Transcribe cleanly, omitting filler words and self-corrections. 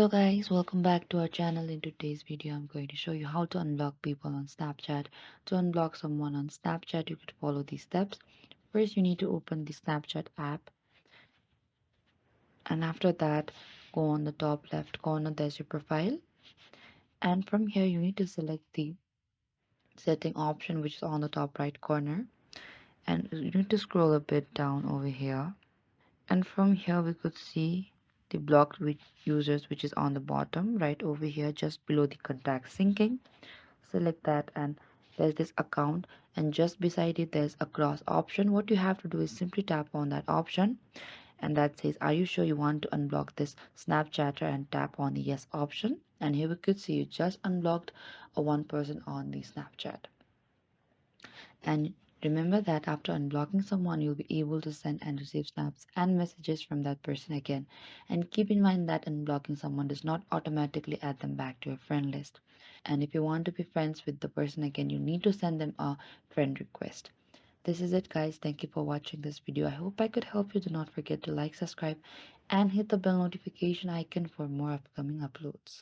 Hello guys, welcome back to our channel. In today's video, I'm going to show you how to unblock people on Snapchat. To unblock someone on Snapchat, you could follow these steps. First, you need to open the Snapchat app, and after that, go on the top left corner, there's your profile. And from here, you need to select the setting option, which is on the top right corner. And you need to scroll a bit down over here. And from here, we could see the blocked users, which is on the bottom right over here, just below the contact syncing. Select that, and there's this account, and just beside it there's a cross option. What you have to do is simply tap on that option, and that says, are you sure you want to unblock this Snapchatter, and tap on the yes option. And here we could see you just unblocked a one person on the Snapchat. And remember that after unblocking someone, you'll be able to send and receive snaps and messages from that person again. And keep in mind that unblocking someone does not automatically add them back to your friend list. And if you want to be friends with the person again, you need to send them a friend request. This is it, guys. Thank you for watching this video. I hope I could help you. Do not forget to like, subscribe, and hit the bell notification icon for more upcoming uploads.